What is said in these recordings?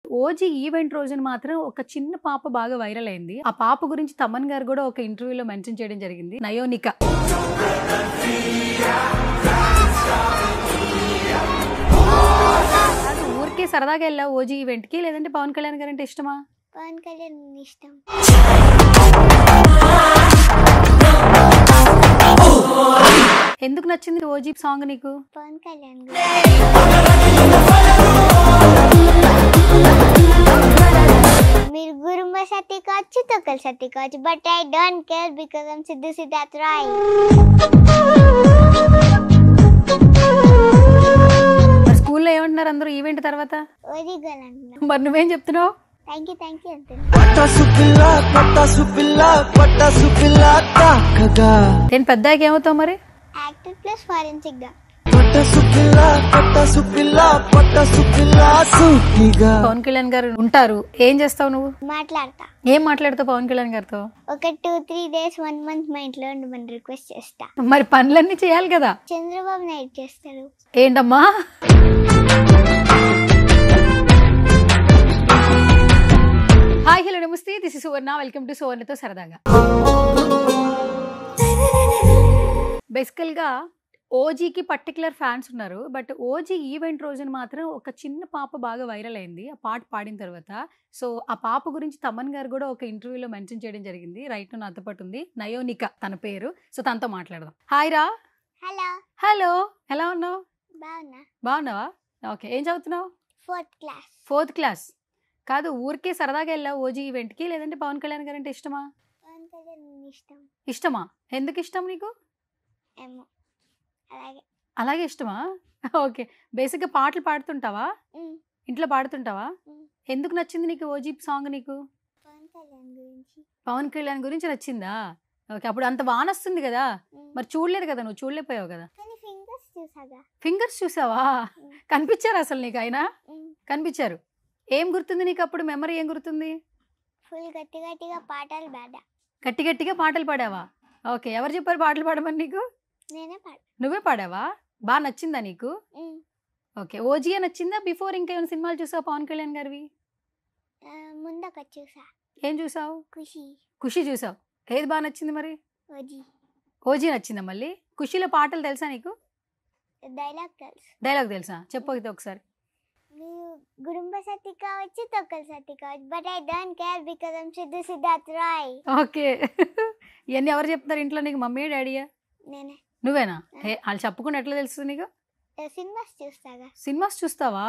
OG event రోజున మాత్రం ఒక చిన్న పాప బాగా వైరల్ అయింది. ఆ పాప గురించి తమన్ గారు కూడా ఒక ఇంటర్వ్యూలో మెన్షన్ చేయడం జరిగింది. నయోనిక. ఊరికే సరదాగా వెళ్ళావు ఓజీ ఈవెంట్ కి, లేదంటే పవన్ కళ్యాణ్ గారు అంటే ఇష్టమా? పవన్ కళ్యాణ్ ఇష్టం. ఎందుకు నచ్చింది ఓజీ సాంగ్ నీకు? పవన్ కళ్యాణ్ మీరు గురుంబ సత్తి కావచ్చు, తొక్కల సత్తి కావచ్చు, but I don't care because I'm Siddhu Siddharth Roy. స్కూల్లో ఏమంటున్నారు అందరూ ఈవెంట్ తర్వాత? ఓజీ గర్ల్ అంటున్నారు. మరి నువ్వేం చెప్తున్నావు? థ్యాంక్ యూ నేను పెద్దకి ఏమవుతావు మరి? యాక్టర్ ప్లస్ ఫారెన్సిక్ గా. పవన్ కళ్యాణ్ గారు ఉంటారు, ఏం చేస్తావు నువ్వు? మాట్లాడతా. ఏం మాట్లాడతావు పవన్ కళ్యాణ్ గారితో? ఒక 2-3 days 1 month మా ఇంట్లో ఉండమని రిక్వెస్ట్ చేస్తా. మరి పనులన్నీ చేయాలి కదా. చంద్రబాబు నాయుడు చేస్తారు. ఏంటమ్మా? హాయ్ హలో నమస్తే, this is Suvarna, welcome to సువర్ణతో సరదాగా. బేసికల్గా ఓజీకి పర్టికులర్ ఫ్యాన్స్ ఉన్నారు, బట్ ఓజీ ఈవెంట్ రోజున మాత్రం ఒక చిన్న పాప బాగా వైరల్ అయింది ఆ పాట పాడిన తర్వాత. సో ఆ పాప గురించి తమన్ గారు కూడా ఒక ఇంటర్వ్యూలో మెన్షన్ చేయడం జరిగింది. రైట్ నాతో పాటు ఉంది నయోనిక తన పేరు. సో తనతో మాట్లాడదాం. హాయ్ రా. హలో. హలో, ఎలా ఉన్నావు? బాగున్నావా? ఓకే, ఏం చదువుతున్నావు? 4th class. 4th class. కాదు, ఊరికే సరదాగా వెళ్ళావు ఓజీ ఈవెంట్ కి, లేదంటే పవన్ కళ్యాణ్ గారు అంటే ఇష్టమా? పవన్ కళ్యాణ్ ఇష్టం. ఇష్టమా? ఎందుకు ఇష్టం నీకు? ఏమో అలాగే ఇష్టమా? ఓకే. బేసిక్గా పాటలు పాడుతుంటావా? ఇంట్లో పాడుతుంటావా? ఎందుకు నచ్చింది నీకు ఓజీ సాంగ్? నీకు పవన్ కళ్యాణ్ గురించి నచ్చిందా? ఓకే. అప్పుడు అంత వాన వస్తుంది కదా, మరి చూడలేదు కదా, నువ్వు చూడలేకపోయావు కదా. ఫింగర్స్ చూసావా? కనిపించారు అసలు నీకు? ఆయన కనిపించారు. ఏం గుర్తుంది నీకు అప్పుడు? మెమరీ ఏం గుర్తుంది? ఫుల్ గట్టి గట్టిగా పాటలు పాడా. గట్టి గట్టిగా పాటలు పాడావా? ఓకే. ఎవరు చెప్పారు పాటలు పాడమని నీకు? నేనే పాడా. నువ్వే పాడావా? బాగా నచ్చిందా నీకు? ఓకే. ఓజీయే నచ్చిందా? బిఫోర్ ఇంకా ఏమైనా సినిమాలు చూసావు పవన్ కళ్యాణ్ గారివి? ముందొక చూసా. ఏం చూసావు? ఖుషి. ఖుషి చూసావు. ఏది బాగా నచ్చింది మరి? ఓజీ. ఓజీ నచ్చిందా మళ్ళీ? ఖుషిలో పాటలు తెలుసా నీకు? డైలాగ్ తెలుసు. డైలాగ్ తెలుసా? చెప్పు ఒకసారి. గురుంబ సత్తి కావచ్చు, తొక్కల సత్తి కావచ్చు, but I don't care because I'm Siddhu Siddharth Roy. Okay. ఇవన్నీ ఎవరు చెప్తారు ఇంట్లో నీకు? మమ్మీ డాడీయా? నేనే. నువ్వేనా? వాళ్ళు చెప్పకుండా ఎట్లా తెలుస్తుంది నీకు? సినిమాస్ చూస్తాగా. సినిమాస్ చూస్తావా?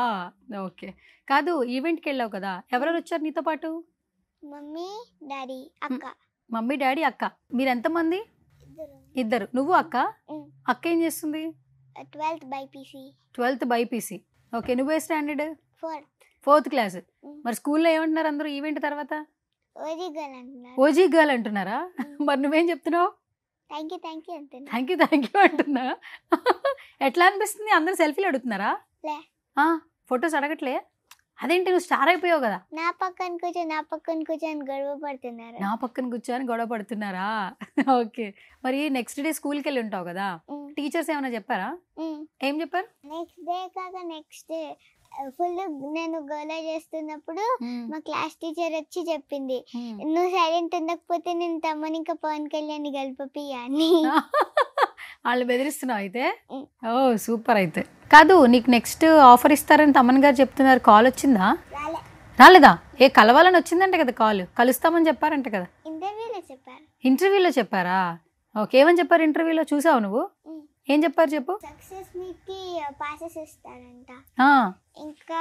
ఓకే. కాదు, ఈవెంట్కి వెళ్ళావు కదా, ఎవరెవరు వచ్చారు నీతో పాటు? మమ్మీ, డాడీ, అక్క. మమ్మీ, డాడీ, అక్క. మీరు ఎంతమంది? ఇద్దరు. నువ్వు అక్క? అక్క ఏం చేస్తుంది? 12th BiPC. 12th BiPC. Okay. నువ్వే స్టాండర్డ్? 4th class. మరి స్కూల్లో ఏమంటున్నారు అందరూ ఈవెంట్ తర్వాత? ఓజీ గర్ల్ అంటున్నారు. ఓజీ గర్ల్ అంటున్నారా? మరి నువ్వేం చెప్తున్నావు? థ్యాంక్ యూ అంటున్నా. ఎట్లా అనిపిస్తుంది? అందరూ సెల్ఫీలు అడుగుతున్నారా? ఫొటోస్ అడగట్లే? అదేంటి, నువ్వు స్టార్ అయిపోయావు కదా. నా పక్కన కూర్చొని గొడవ పడుతున్నారా? ఓకే. మరి నెక్స్ట్ డే స్కూల్కి వెళ్ళి ఉంటావు కదా, టీచర్స్ ఏమైనా చెప్పారా? ఏం చెప్పారు? నెక్స్ట్ డే కాక నెక్స్ట్ డే ఫుల్ నేను గోలా చేస్తున్నప్పుడు మా క్లాస్ టీచర్ వచ్చి చెప్పింది, నువ్వు సైలెంట్ ఉండకపోతే నేను తమ్మని ఇంకా పవన్ కళ్యాణ్ కలిపి అని. వాళ్ళు బెదిరిస్తున్నావు అయితే? ఓ సూపర్. అయితే కాదు, నీకు నెక్స్ట్ ఆఫర్ ఇస్తారని తమన్ గారు చెప్తున్నారు. కాల్ వచ్చిందా? రాలేదా? కలవాలని వచ్చిందంట కదా కాల్. కలుస్తామని చెప్పారంట కదా. ఇంటర్వ్యూలో చెప్పారా? ఓకే. ఏమని చెప్పారు ఇంటర్వ్యూలో? చూసావు నువ్వు? ఏం చెప్పారు చెప్పు. సక్సెస్ మీట్ కి పాసెస్ ఇస్తారంట, ఇంకా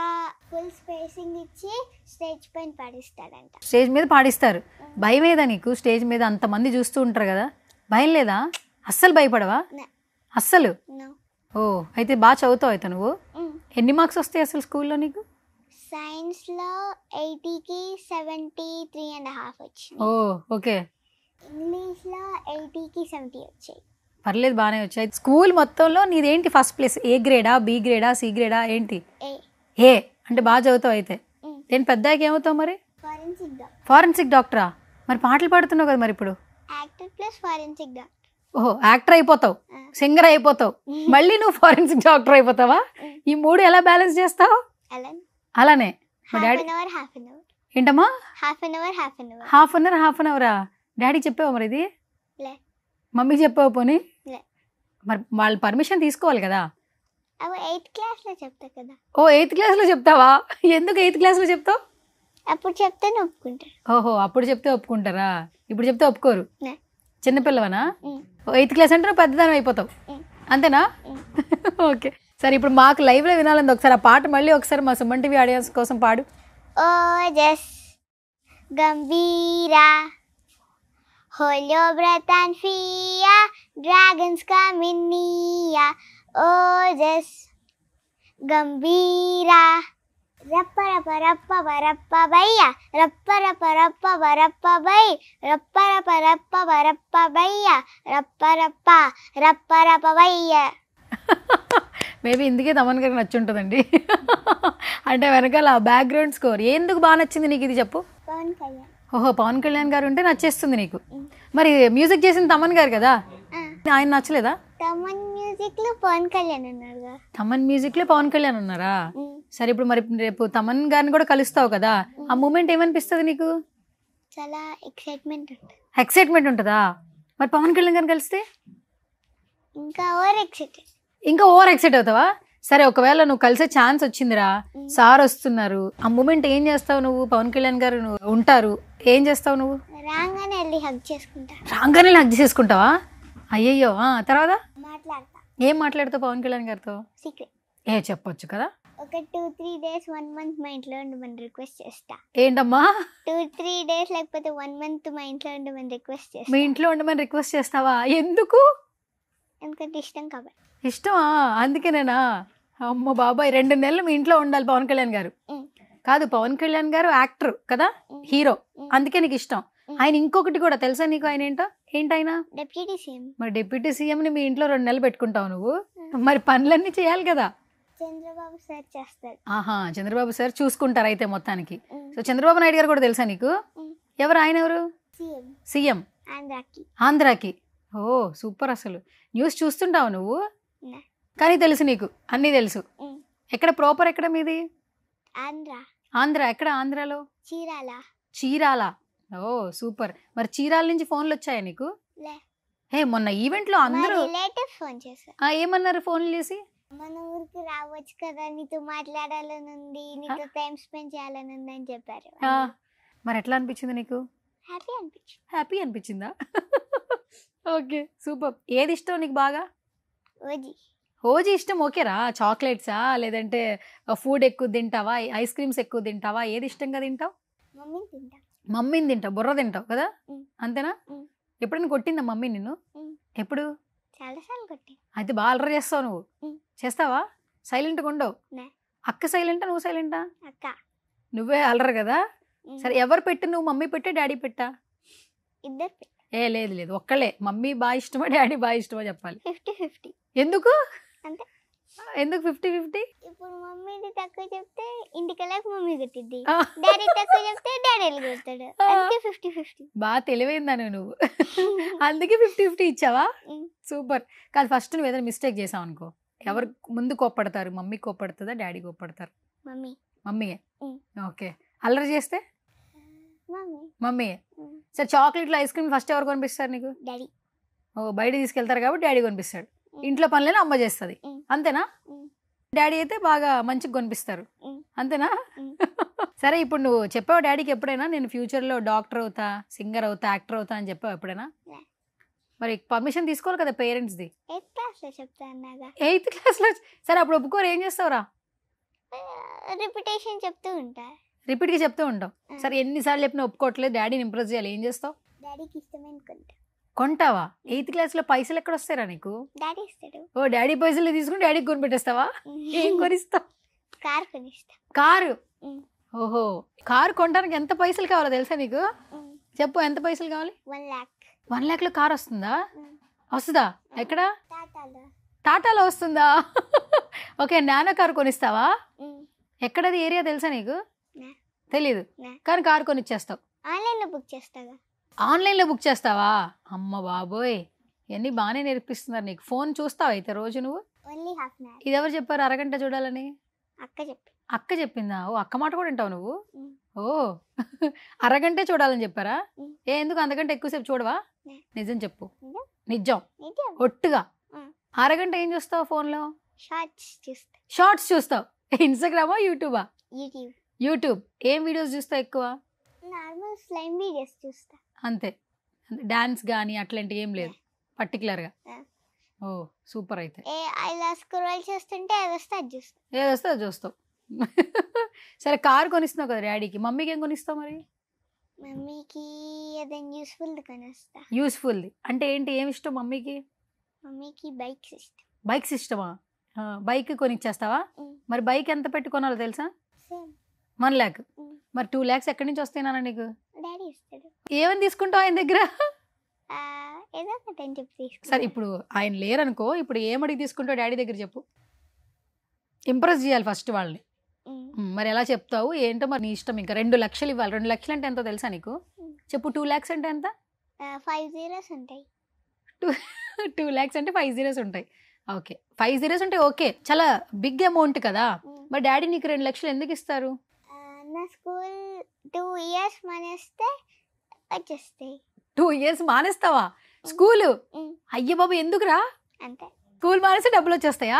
ఫుల్ స్పేసింగ్ ఇచ్చి స్టేజ్ పైన పాడిస్తాడంట. స్టేజ్ మీద పాడిస్తారు. భయం ఏదా నీకు? స్టేజ్ మీద అంతమంది చూస్తూ ఉంటారు కదా, భయం లేదా? అస్సలు భయపడవా? అస్సలు? ఓ, అయితే బాగా చదువుతావు అయితే నువ్వు. ఎన్ని మార్క్స్ వస్తాయి అసలు స్కూల్లో నీకు? సైన్స్ లో 80కి 73.5 వచ్చింది. ఓ ఓకే. ఇంగ్లీష్ లో 80కి 70 వచ్చాయి. పర్లేదు, బాగానే వచ్చాయి. స్కూల్ మొత్తంలో నీదేంటి ఫస్ట్ ప్లేస్? ఏ గ్రేడా, బి గ్రేడా, సి గ్రేడా, ఏంటి? ఏ అంటే బాగా చదువుతావు అయితే. నేను పెద్దకి ఏమవుతావు మరి? ఫారెన్సిక్ డాక్టరా? మరి పాటలు పాడుతున్నావు కదా మరి ఇప్పుడు? Actor plus forensic doctor. ఓహో, యాక్టర్ అయిపోతావు, సింగర్ అయిపోతావు, మళ్ళీ నువ్వు ఫారెన్సిక్ డాక్టర్ అయిపోతావా? ఈ మూడు ఎలా బ్యాలెన్స్ చేస్తావు? అలానే. అలానే మా డాడీ హాఫ్ అన్ అవర్ ఏంటమ్మా half an hour half an అవరా డాడీకి చెప్పావా మరి ఇది లే. మమ్మీకి చెప్పావు పోనీ లే. మరి వాళ్ళు పర్మిషన్ తీసుకోవాలి కదా అవి 8th క్లాస్లో చెప్తా కదా. ఓ 8th క్లాస్లో చెప్తావా ఎందుకు 8th క్లాస్లో చెప్తావు అప్పుడు చెప్తేనే ఒప్పుకుంటారు. ఓహో అప్పుడు చెప్తే ఒప్పుకుంటారా ఇప్పుడు చెప్తే ఒప్పుకోరు లే. చిన్నపిల్లవనా 8th క్లాస్ అంటే నువ్వు పెద్దదానం అయిపోతావు అంతేనా ఓకే సరే ఇప్పుడు మాకు లైవ్లో వినాలంది ఒకసారి ఆ పాట మళ్ళీ ఒకసారి మా సుమన్ టీవీ ఆడియన్స్ కోసం పాడు. Ojas గంభీరా hold your breath and fear dragons come in near. Ojas గంభీరా రప్ప రప్ప రప్ప వరప్ప బయ్య రప్ప రప్ప రప్ప వరప్ప బై రప్ప రప్ప రప్ప వరప్ప బయ్య రప్ప రప్ప రప్ప రప్ప బయ్య. మేబీ ఇందుకే తమన్ గారికి నచ్చుంటుందండి అంటే వెనకాల బ్యాక్గ్రౌండ్ స్కోర్ ఎందుకు బాగా నచ్చింది నీకు ఇది చెప్పు. పవన్ కళ్యాణ్. ఓహో పవన్ కళ్యాణ్ గారు ఉంటే నచ్చేస్తుంది నీకు. మరి మ్యూజిక్ చేసింది తమన్ గారు కదా ఆయన నచ్చలేదా. తమన్ మ్యూజిక్ లో పవన్ కళ్యాణ్ ఉన్నారుగా. తమన్ మ్యూజిక్ లో పవన్ కళ్యాణ్ ఉన్నారా సరే ఇప్పుడు మరి రేపు తమన్ గారిని కూడా కలుస్తావు కదా ఆ మూమెంట్ ఏమనిపిస్తుంది నీకు. చాలా ఎక్సైట్మెంట్ ఉంటుందా మరి పవన్ కళ్యాణ్ గారిని కలిస్తే ఇంకా ఓవర్ ఎక్సైట్ అవుతావా. సరే ఒకవేళ నువ్వు కలిసే ఛాన్స్ వచ్చిందిరా సార్ వస్తున్నారు ఆ మూమెంట్ ఏం చేస్తావు నువ్వు పవన్ కళ్యాణ్ గారు ఉంటారు ఏం చేస్తావు నువ్వు. రాగానే హగ్ చేసుకుంటావా అయ్యయ్యో తర్వాత ఏం మాట్లాడతావు పవన్ కళ్యాణ్ గారితో చెప్పొచ్చు కదా. ఒక 2-3 days 1 month మా ఇంట్లో ఉండమని రిక్వెస్ట్ చేస్తా. ఏంటమ్మా 2-3 days లేకపోతే 1 month మా ఇంట్లో ఉండమని రిక్వెస్ట్ చేస్తా. మీ ఇంట్లో ఉండమని రిక్వెస్ట్ చేస్తావా ఎందుకు. ఎందుకంటే ఇష్టం కాబట్టి. ఇష్టమా అందుకేనేనా. అమ్మ బాబాయ్ 2 నెలలు మీ ఇంట్లో ఉండాలి పవన్ కళ్యాణ్ గారు. కాదు పవన్ కళ్యాణ్ గారు యాక్టర్ కదా హీరో అందుకే నీకు ఇష్టం. ఆయన ఇంకొకటి కూడా తెలుసా నీకు ఆయన ఏంటైనా డిప్యూటీ సీఎం. మరి డిప్యూటీ సీఎం ని మీ ఇంట్లో 2 నెలలు పెట్టుకుంటావు నువ్వు మరి పనులన్నీ చేయాలి కదా. చంద్రబాబు సార్ చేస్తారు. చంద్రబాబు సార్ చూసుకుంటారు అయితే మొత్తానికి. సో చంద్రబాబు నాయుడు గారు కూడా తెలుసా నీకు. ఎవరు ఆయన ఎవరు సీఎం ఆంధ్రాకి. ఓ సూపర్ అసలు న్యూస్ చూస్తుంటావు నువ్వు కానీ తెలుసు నీకు అన్నీ తెలుసు. ఎక్కడ ప్రాపర్ ఎక్కడ మీది ఆంధ్ర ఎక్కడ ఆంధ్రాలో చీరాల. ఓ సూపర్ మరి చీరాల నుంచి ఫోన్లు వచ్చాయా నీకు. మొన్న ఈవెంట్ లో అందరూ ఫోన్ చేశారు. ఏమన్నారు ఫోన్లు చేసి మన ఊరికి రావచ్చు కదా నీతో మాట్లాడాలనుంది నీతో టైం స్పెండ్ చేయాలనుంది అని చెప్పారు. మరి ఎట్లా అనిపించింది నీకు. హ్యాపీ అనిపించిందా ఓకే సూపర్. ఏది ఇష్టం నీకు బాగా. ఓజీ ఇష్టం ఓకేరా. చాక్లెట్సా లేదంటే ఫుడ్ ఎక్కువ తింటావా ఐస్ క్రీమ్స్ ఎక్కువ తింటావా ఏది ఇష్టంగా తింటావు. మమ్మీని తింటావు బుర్ర తింటావు కదా అంతేనా. ఎప్పుడైనా కొట్టిందా మమ్మీ నిన్ను. ఎప్పుడు అయితే బాగా అల్లరి చేస్తావు నువ్వు. చేస్తావా సైలెంట్గా ఉండవు. అక్క సైలెంటా నువ్వు సైలెంటా. నువ్వే అల్లరు కదా. సరే ఎవరు పెట్టు నువ్వు మమ్మీ పెట్టా డాడీ పెట్టా. లేదు ఒక్కళ్ళే. మమ్మీ బాగా ఇష్టమా డాడీ బాగా ఇష్టమా చెప్పాలి. 50-50. ఎందుకు 50-50. ఇప్పుడు మమ్మీది తక్కువ చెప్తే ఇంటికెళ్ళక మమ్మీ కొట్టిద్ది డాడీ తక్కువ చెప్తే డాడీ కొడతాడు. అందుకే 50-50. బాగా తెలివైందా నువ్వు అందుకే 50-50 ఇచ్చావా. సూపర్. కాదు ఫస్ట్ నువ్వు ఏదైనా మిస్టేక్ చేసావు అనుకో ఎవరు ముందు కోప్పడతారు మమ్మీ కోప్పడుతుందా డాడీ కోప్పడతారు. మమ్మీయే. ఓకే అల్లరి చేస్తే మమ్మీ. సరే చాక్లెట్లు ఐస్ క్రీమ్ ఫస్ట్ ఎవరు కొనిపిస్తారు నీకు. డాడీ. ఓ బయట తీసుకెళ్తారు కాబట్టి డాడీ కొనిపిస్తాడు. ఇంట్లో పనులేనా అమ్మ చేస్తుంది అంతేనా. డాడీ అయితే బాగా మంచిగా కొనిపిస్తారు అంతేనా సరే ఇప్పుడు నువ్వు చెప్పావు డాడీకి ఎప్పుడైనా నేను ఫ్యూచర్లో డాక్టర్ అవుతా సింగర్ అవుతా యాక్టర్ అవుతా అని చెప్పావు ఎప్పుడైనా. మరి పర్మిషన్ తీసుకోవాలి కదా పేరెంట్స్ది. 8th క్లాస్లో. సరే అప్పుడు ఒప్పుకోరు ఏం చేస్తావురా. రిపీట్గా చెప్తూ ఉంటావు. సరే ఎన్నిసార్లు చెప్పినా ఒప్పుకోవట్లేదు డాడీని ఇంప్రెస్ చేయాలి ఏం చేస్తావు. డాడీకి ఇష్టమైన కొంటావా. 8th క్లాస్లో పైసలు ఎక్కడ వస్తారా నీకు. డాడీ ఇస్తాడు. ఓ డాడీ పైసలు తీసుకుని డాడీకి కొని పెట్టేస్తావా. ఏం కొనిస్తావు. కారు. ఓహో కారు కొనడానికి ఎంత పైసలు కావాలో తెలుసా నీకు. చెప్పు ఎంత పైసలు కావాలి. 1 lakh కారు వస్తుందా. వస్తుందా ఎక్కడ టాటాలో వస్తుందా. ఓకే నానో కారు కొనిస్తావా. ఎక్కడది ఏరియా తెలుసా నీకు. తెలీదు కానీ కారు కొనిచ్చేస్తావు. ఆన్లైన్లో బుక్ చేస్తావా. అమ్మ బాబోయ్ ఇవన్నీ బాగానే నేర్పిస్తున్నారు నీకు. ఫోన్ చూస్తావా అయితే రోజు నువ్వు. ఇది ఎవరు చెప్పారు అరగంట చూడాలని. అక్క చెప్పిందా? ఓ అక్క మాట కూడా వింటావు నువ్వు? ఉమ్. ఓ అరగంటే చూడాలని చెప్పారా? ఉమ్. ఎందుకు అంతకంటే ఎక్కువసేపు చూడవా? లే. నిజం చెప్పు. నిజం. నిజం నిజం. ఒట్టుగా. ఉమ్. అరగంట ఏం చూస్తావు ఫోన్లో? షార్ట్స్ చూస్తా. షార్ట్స్ చూస్తావు. ఇన్స్టాగ్రామా యూట్యూబా? యూట్యూబ్. యూట్యూబ్. ఏం వీడియోస్ చూస్తావు ఎక్కువ? నార్మల్ స్లైమ్ వీడియోస్ చూస్తా. అంతే. డాన్స్ కానీ అట్లాంటివి ఏం లేదు పర్టికులర్గా? ఆ. ఓ సూపర్. అయితే ఇలా స్క్రోల్ చేస్తుంటే అది వస్తే అది చూస్తా. ఏదొస్తే అది చూస్తావు. సరే కారు కొనిస్తున్నావు కదా డాడీకి, మమ్మీకి ఏం కొనిస్తావు మరి? మమ్మీకి ఏదైనా యూస్ఫుల్ కొనిస్తా. యూస్ఫుల్ది అంటే ఏంటి? ఏమి ఇష్టం మమ్మీకి? మమ్మీకి బైక్స్ ఇష్టం. బైక్స్ ఇష్టమా? బైక్ కొనిచ్చేస్తావా? ఉమ్. మరి బైక్ ఎంత పెట్టి కొనాలో తెలుసా? సేమ్. 1 lakh. ఉమ్. మరి 2 lakhs ఎక్కడి నుంచి వస్తాయి నాన్న నీకు? డాడీ ఇస్తాడు. ఏమని తీసుకుంటావు ఆయన దగ్గర? ఆ, ఏదో ఒకటి అని చెప్పి తీసుకుంటా. సరే ఇప్పుడు ఆయన లేరనుకో, ఇప్పుడు ఏమడిగి తీసుకుంటావు డాడీ దగ్గర చెప్పు. ఇంప్రెస్ చేయాలి ఫస్ట్ వాళ్ళని. ఉమ్. మరి ఎలా చెప్తావు ఏంటో మరి నీ ఇష్టం. ఇంకా 2 లక్షలు ఇవ్వాలి. 2 లక్షలు అంటే ఎంతో తెలుసా నీకు? చెప్పు. 2 lakhs అంటే ఎంత? 5 zeros ఉంటాయి. 2 lakhs అంటే 5 zeros ఉంటాయి. ఓకే 5 zeros అంటే ఓకే, చాలా బిగ్ అమౌంట్ కదా. ఉమ్. మరి డాడీ నీకు 2 లక్షలు ఎందుకు ఇస్తారు? నా స్కూల్ 2 years మానేస్తే వచ్చేస్తాయి. 2 years మానేస్తావా స్కూలు? ఉమ్. అయ్య బాబు ఎందుకురా? అంతే. స్కూల్ మానేస్తే డబ్బులు వచ్చేస్తాయా?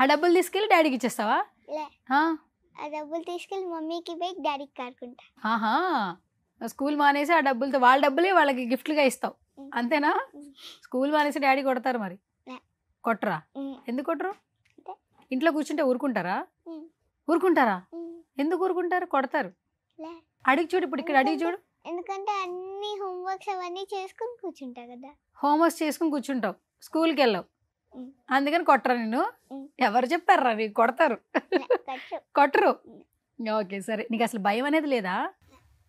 ఆ డబ్బులు తీసుకెళ్ళి డాడీకి ఇచ్చేస్తావా? లే, ఆ, ఆ డబ్బులు తీసుకెళ్ళి మమ్మీకి బైక్ డాడీకి కారుకుంటా. ఆహా. స్కూల్ మానేసి ఆ డబ్బులతో వాళ్ళ డబ్బులే వాళ్ళకి గిఫ్ట్లుగా ఇస్తావు ఉమ్. అంతేనా? ఉమ్. స్కూల్ మానేసి డాడీ కొడతారు మరి? లే. కొట్టరా? ఉమ్. ఎందుకు కొట్టరు? అంతే. ఇంట్లో కూర్చుంటే ఊరుకుంటారా? ఉమ్. ఊరుకుంటారా? ఉమ్. ఎందుకు ఊరుకుంటారు? కొడతారు. లే, అడిగి చూడు, ఇప్పుడు ఇక్కడ అడిగి చూడు. ఎందుకంటే అన్ని హోంవర్క్స్ అవన్నీ చేసుకుని కూర్చుంటా కదా. హోంవర్క్ చేసుకుని కూర్చుంటావు, స్కూల్కి వెళ్ళావు, ఉమ్. అందుకని కొట్టరా నిన్ను? ఉమ్. ఎవరు చెప్పారా నీకు కొడతారు? లే, ఖర్చు. కొట్టరు. ఉమ్. ఓకే సరే. నీకు అసలు భయం అనేది లేదా?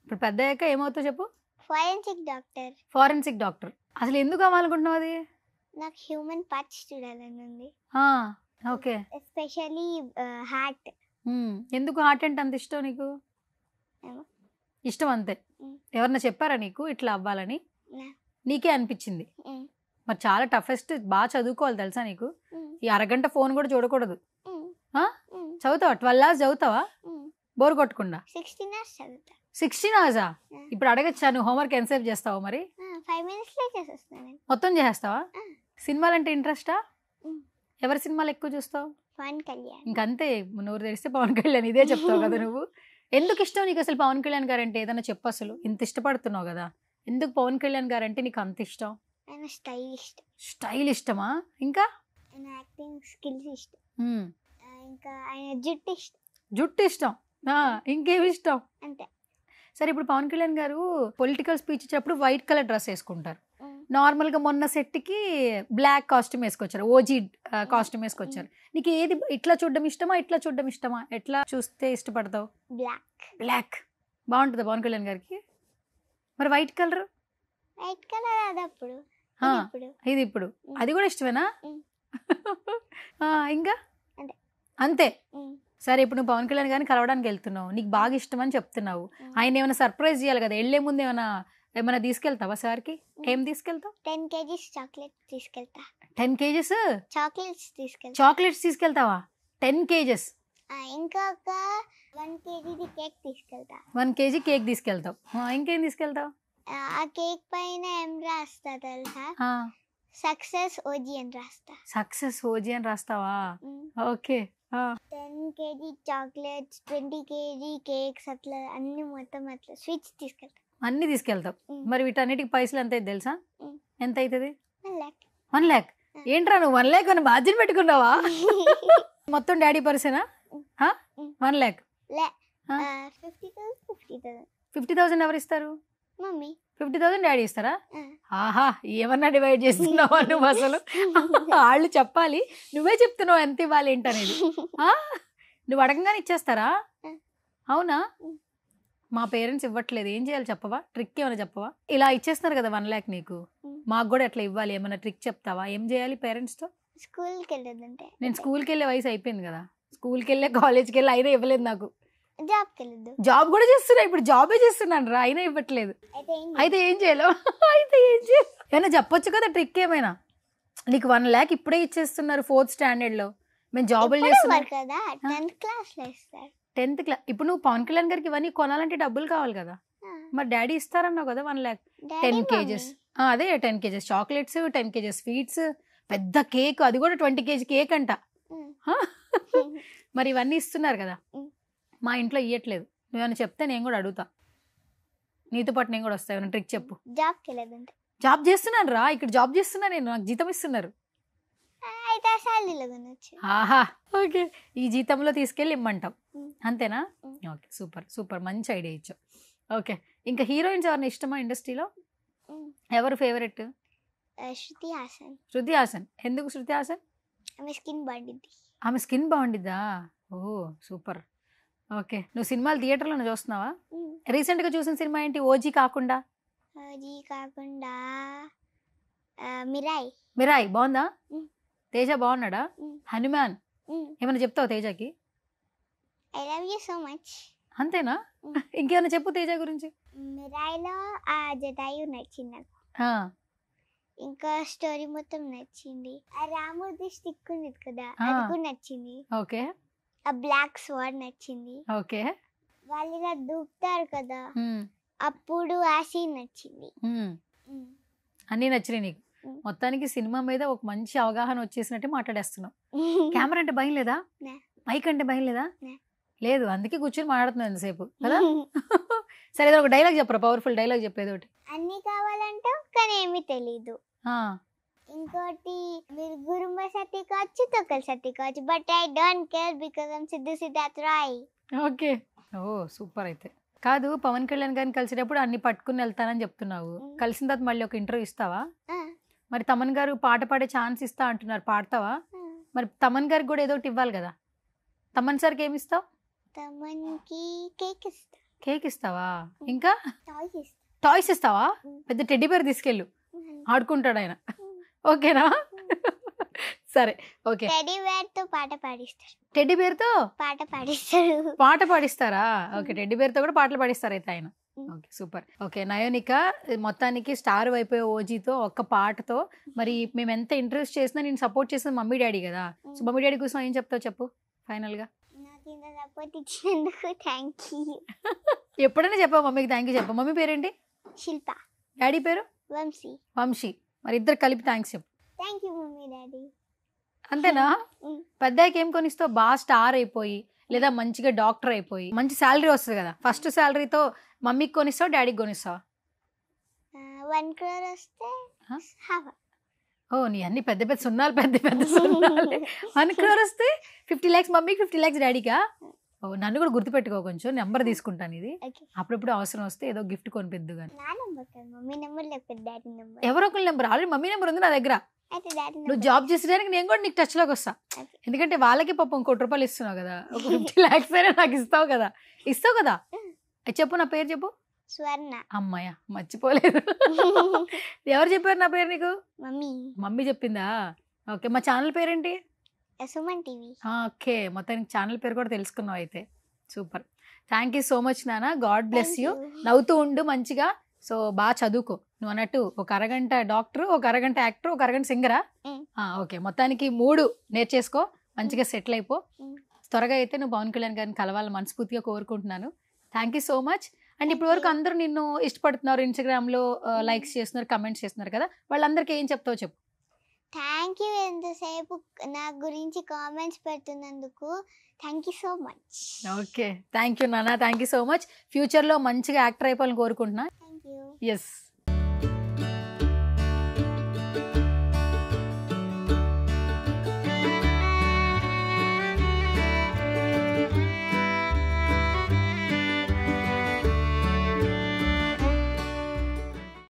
ఇప్పుడు పెద్ద అయ్యాక ఏమవుతావు చెప్పు? Forensic doctor. Forensic doctor. అసలు ఎందుకు అవ్వాలనుకుంటున్నావు అది? నాకు హ్యూమన్ పార్ట్స్ చూడాలని ఉంది. ఆ, ఓకే. Especially heart. ఎందుకు హార్ట్ అంటే అంత ఇష్టం నీకు? ఏమో. ఇష్టం అంతే. ఉమ్. ఎవరన్నా చెప్పారా నీకు ఇట్లా అవ్వాలని? లే. నీకే అనిపించింది? ఉమ్. మరి చాలా టఫెస్ట్, బాగా చదువుకోవాలి తెలుసా నీకు? ఉమ్. ఈ అరగంట ఫోన్ కూడా చూడకూడదు. ఉమ్. ఆ? ఉమ్. చదువుతావా? 12 hours చదువుతావా? ఉమ్. బోర్ కొట్టకుండా? 16 hours చదువుతా. 16 hours? Yeah. ఇప్పుడు అడగచ్చా నువ్వు హోంవర్క్ ఎంతసేపు చేస్తావు మరి? 5 minutesలో చేసేస్తాను నేను. మొత్తం చేసేస్తావా? సినిమాలంటే ఇంట్రెస్టా? ఉమ్. ఎవరి సినిమాలు ఎక్కువ చూస్తావు? పవన్ కళ్యాణ్. ఇంకంతే, నోరు తెరిస్తే పవన్ కళ్యాణ్ ఇదే చెప్తావు కదా నువ్వు. ఎందుకు ఇష్టం నీకు అసలు పవన్ కళ్యాణ్ గారు అంటే? ఏదైనా చెప్పు అసలు. ఇంత ఇష్టపడుతున్నావు కదా, ఎందుకు పవన్ కళ్యాణ్ గారు అంటే నీకు అంత ఇష్టం? ఆయన స్టైల్ ఇష్టం. స్టైల్ ఇష్టమా? ఇంకా ఆయన యాక్టింగ్ స్కిల్స్ ఇష్టం. ఉమ్, ఇంకా ఆయన జుట్టు ఇష్టం. జుట్టు ఇష్టం. ఇంకేమి ఇష్టం? అంతే. సరే ఇప్పుడు పవన్ కళ్యాణ్ గారు పొలిటికల్ స్పీచ్ ఇచ్చినప్పుడు వైట్ కలర్ డ్రెస్ వేసుకుంటారు. ఉమ్. నార్మల్గా మొన్న సెట్కి బ్లాక్ కాస్ట్యూమ్ వేసుకొచ్చారు, ఓజీ కాస్ట్యూమ్ వేసుకొచ్చారు. నీకు ఏది ఇట్లా చూడడం ఇష్టమా ఇట్లా చూడడం ఇష్టమా? ఎట్లా చూస్తే ఇష్టపడతావు? బ్లాక్. బ్లాక్ బాగుంటుందా పవన్ కళ్యాణ్ గారికి? మరి వైట్ కలర్? వైట్ కలర్ అదప్పుడు ఆ, ఇప్పుడు. ఇది ఇప్పుడు. అది కూడా ఇష్టమేనా? ఉమ్. ఇంకా అంతే. అంతే. ఉమ్. సరే ఇప్పుడు నువ్వు పవన్ కళ్యాణ్ గారిని కలవడానికి వెళ్తున్నావు, నీకు బాగా ఇష్టం అని చెప్తున్నావు. ఉమ్. ఆయన ఏమైనా సర్ప్రైజ్ చేయాలి కదా, వెళ్లే ముందు ఏమైనా తీసుకెళ్తావా సార్కి? ఏం తీసుకెళ్తావు? 10 kgs చాక్లెట్ తీసుకెళ్తా. 10 kgs చాక్లెట్స్ తీసుకెళ్తా. చాక్లెట్స్ తీసుకెళ్తావా? 10 kgs. ఇంకా ఒక 1 kg కేక్ తీసుకెళ్తా. 1 kg కేక్ తీసుకెళ్తావు. ఇంకేం తీసుకెళ్తావు? ఆ కేక్ పైన ఏం రాస్తా తెలుసా? ఆ, సక్సెస్ ఓజీ అని రాస్తా. సక్సెస్ ఓజీ అని రాస్తావా? Um. Okay. 10 kg chocolates, 20 kg cakes, అట్లా అన్ని మొత్తం అట్లా స్వీట్స్ తీసుకెళ్తా. అన్ని తీసుకెళ్తావు. ఉమ్. మరి వీటన్నిటికి పైసలు ఎంత అయితే తెలుసా? ఉమ్. ఎంత అవుతుంది? 1 lakh. 1 lakh. ఏంట్రా నువ్వు 1 lakh అని బాధ్యత పెట్టుకున్నావా? మొత్తం డాడీ పర్సేనా? 1 lakh. లే, ఆ. 50,000. 50,000 ఎవరు ఇస్తారు? మమ్మీ. 50,000 డాడీ ఇస్తారా? ఆ. ఆహా, ఏమన్నా డివైడ్ చేస్తున్నావా నువ్వు అసలు? వాళ్ళు చెప్పాలి, నువ్వే చెప్తున్నావు ఎంత ఇవ్వాలి ఏంటనేది. నువ్వు అడగంగానే ఇచ్చేస్తారా? అవునా? మా పేరెంట్స్ ఇవ్వట్లేదు, ఏం చేయాలి చెప్పవా? ట్రిక్ ఏమైనా చెప్పవా? ఇలా ఇచ్చేస్తున్నారు కదా 1 lakh నీకు, మాకు కూడా ఎట్లా ఇవ్వాలి, ఏమైనా ట్రిక్ చెప్తావా? ఏం చేయాలి పేరెంట్స్తో? స్కూల్కి వెళ్ళొద్దంటే. నేను స్కూల్కి వెళ్ళే వయసు అయిపోయింది కదా, స్కూల్కి వెళ్ళే కాలేజ్కి వెళ్ళి అయినా ఇవ్వలేదు నాకు. జాబ్కి వెళ్ళొద్దు. జాబ్ కూడా చేస్తున్నా, ఇప్పుడు జాబే చేస్తున్నాను రా, అయినా ఇవ్వట్లేదు. అయితే ఏం చేయాలి? ఏమైనా చెప్పొచ్చు కదా ట్రిక్ ఏమైనా? నీకు 1 lakh ఇప్పుడే ఇచ్చేస్తున్నారు 4th standard లో, మేము జాబులు చేస్తున్నాం కదా 10th class లో ఇస్తారు. 10th class. ఇప్పుడు నువ్వు పవన్ కళ్యాణ్ గారికి ఇవన్నీ కొనాలంటే డబ్బులు కావాలి కదా, మరి డాడీ ఇస్తారన్నావు కదా 1 lakh. 10 kgs, అదే 10 kgs చాక్లెట్స్, 10 kgs స్వీట్స్, పెద్ద కేక్, అది కూడా 20 kg కేక్ అంట. మరి ఇవన్నీ ఇస్తున్నారు కదా, మా ఇంట్లో ఇవ్వట్లేదు. నువ్వేమైనా చెప్తే నేను కూడా అడుగుతా, నీతో పాటు నేను కూడా వస్తా. ఏమైనా ట్రిక్ చెప్పు. జాబ్ చేస్తున్నాను రా, ఇక్కడ జాబ్ చేస్తున్నా నేను, నాకు జీతం ఇస్తున్నారు. ఆహా, ఓకే. ఈ జీతంలో తీసుకెళ్ళి ఇమ్మంటావు అంతేనా? ఓకే, సూపర్ సూపర్, మంచి ఐడియా ఇచ్చావు. ఓకే, ఇంకా హీరోయిన్స్ ఎవరైనా ఇష్టమా ఇండస్ట్రీలో? ఎవరు ఫేవరెట్? శృతి హాసన్. శృతి హాసన్. ఎందుకు శృతి హాసన్? ఆమె స్కిన్ బాగుండిద్ది. ఆమె స్కిన్ బాగుండిద్దా? ఓ సూపర్. ఓకే, నువ్వు సినిమాలు థియేటర్లో చూస్తున్నావా? రీసెంట్గా చూసిన సినిమా ఏంటి? ఓజీ కాకుండా మిరాయి. మిరాయి బాగుందా? తేజ బాగున్నాడా? హనుమాన్ ఏమైనా చెప్తావు తేజకి? I love you so much. అంతేనా? ఇంకేమైనా చెప్పు తేజ గురించి. మిరాయిలో ఆ జటాయు నచ్చింది నాకు. ఇంకా స్టోరీ మొత్తం నచ్చింది. ఆ రాముడి స్టిక్ ఉంది కదా, అది కూడా నచ్చింది. ఓకే. ఆ బ్లాక్ స్వాడ్ నచ్చింది. ఓకే. వాళ్ళు ఇలా దూకుతారు కదా, అప్పుడు ఆ సీన్ నచ్చింది. అన్నీ నచ్చినాయి నీకు? మొత్తానికి సినిమా మీద ఒక మంచి అవగాహన వచ్చేసినట్టే మాట్లాడేస్తున్నావు. కెమెరా అంటే భయం లేదా? మైక్ అంటే భయం లేదా? లేదు, అందుకే కూర్చొని మాట్లాడుతున్నావు ఎంతసేపు కదా. సరే, ఏదో ఒక డైలాగ్ చెప్పరా, పవర్ఫుల్ డైలాగ్ చెప్పేది ఒకటి. అన్ని కావాలంటావు కానీ ఏమీ తెలీదు. ఇంకోటి, మీరు గురుంబ సత్తి కావచ్చు, తొక్కల సత్తి కావచ్చు, but I don't care because I'm Siddhu Siddharth Roy. Okay. Oh super. అయితే కాదు, పవన్ కళ్యాణ్ గారిని కలిసేటప్పుడు అన్ని పట్టుకుని వెళ్తానని చెప్తున్నావు, కలిసిన తర్వాత మళ్ళీ ఒక ఇంటర్వ్యూ ఇస్తావా? మరి తమన్ గారు పాట పాడే ఛాన్స్ ఇస్తా అంటున్నారు, పాడతావా? మరి తమన్ గారికి కూడా ఏదో ఒకటి ఇవ్వాలి కదా. తమన్ సార్కి ఏమి ఇస్తావు? తమన్కి కేక్ ఇస్తా. కేక్ ఇస్తావా? ఇంకా టాయ్స్ ఇస్తావా? పెద్ద టెడ్డీ బేర్ తీసుకెళ్ళు, ఆడుకుంటాడు ఆయన. ఓకేనా? సరే, ఓకే. టెడ్డీ బేర్ తో పాట పాడిస్తారు. టెడ్డీ బేర్ తో పాట పాడిస్తారు. పాట పాడిస్తారా? ఓకే, టెడ్డీ బేర్ తో కూడా పాటలు పాడిస్తారు అయితే ఆయన. Okay, super. ఓకే, నయోనిక మొత్తానికి స్టార్ అయిపోయే ఓజీతో ఒక్క పాటతో మరి మేము ఎంత ఇంట్రెస్ట్ చేసినా నేను సపోర్ట్ చేసిన మమ్మీ డాడీ కదా. సో మమ్మీ డాడీ కోసం ఏం చెప్తావు చెప్పు ఫైనల్ గా. నాకు ఇంత సపోర్ట్ ఇచ్చినందుకు థ్యాంక్ యూ. ఎప్పుడైనా చెప్పావు మమ్మీకి థ్యాంక్ యూ చెప్పు. మమ్మీ పేరేంటి? శిల్ప. డాడీ పేరు? వంశీ. వంశీ. మరి ఇద్దరు కలిపి థ్యాంక్స్ చెప్పు. Thank you mummy daddy. అంతేనా? పెద్దకి ఏం కొనిస్తావు? బాగా స్టార్ అయిపోయి లేదా మంచిగా డాక్టర్ అయిపోయి మంచి శాలరీ వస్తుంది కదా, ఫస్ట్ శాలరీతో మమ్మీకి కొనిస్తావు డాడీకి కొనిస్తావా? 1 crore వస్తే ఓ నీ అన్ని పెద్ద పెద్ద సున్నాలు, పెద్ద పెద్ద సున్నాలు. 1 crore వస్తే 50 lakhs మమ్మీకి, 50 lakhs డాడీకా? ఓ నన్ను కూడా గుర్తుపెట్టుకో, కొంచెం నెంబర్ తీసుకుంటాను ఇది, అప్పుడప్పుడు అవసరం వస్తే ఏదో గిఫ్ట్ కొనిపెద్దు. కానీ ఎవరో ఒకరి నెంబర్, ఆల్రెడీ మమ్మీ నెంబర్ ఉంది నా దగ్గర. నువ్వు జాబ్ చేసేదానికి నేను కూడా నీకు టచ్ లోకి వస్తా, ఎందుకంటే వాళ్ళకి పాపం 1 కోటి రూపాయలు ఇస్తున్నావు కదా, ఒక 50 lakhs అయినా నాకు ఇస్తావు కదా. ఇస్తావు కదా? చెప్పు, నా పేరు చెప్పు. స్వర్ణ. అమ్మాయ, మర్చిపోలేదు. ఎవరు చెప్పారు నా పేరు నీకు? మమ్మీ. మమ్మీ చెప్పిందా? ఓకే, మా ఛానల్ పేరేంటి? సుమన్ టీవీ. ఓకే, మొత్తానికి ఛానల్ పేరు కూడా తెలుసుకున్నావు అయితే. Super, thank you so much నాన్న. God bless you. నవ్వుతూ ఉండు మంచిగా. సో బాగా చదువుకో, నువ్వు అన్నట్టు ఒక అరగంట డాక్టర్, ఒక అరగంట యాక్టర్, ఒక అరగంట సింగరా? ఓకే, మొత్తానికి 3 నేర్చేసుకో, మంచిగా సెటిల్ అయిపో. త్వరగా అయితే నువ్వు పవన్ కళ్యాణ్ గారిని కలవాలని మనస్ఫూర్తిగా కోరుకుంటున్నాను. Thank you so much. And ఇప్పటి వరకు అందరూ నిన్ను ఇష్టపడుతున్నారు, ఇన్స్టాగ్రామ్లో లైక్స్ చేస్తున్నారు, కమెంట్స్ చేస్తున్నారు కదా, వాళ్ళందరికీ ఏం చెప్తావు చెప్పు. థ్యాంక్ యూ, ఎంతసేపు నా గురించి కామెంట్స్ పెడుతున్నందుకు thank you so much. Okay, thank you నాన్న, థ్యాంక్ యూ సో మచ్. ఫ్యూచర్లో మంచిగా యాక్టర్ అయిపోవాలని కోరుకుంటున్నా. Thank you. ఎస్.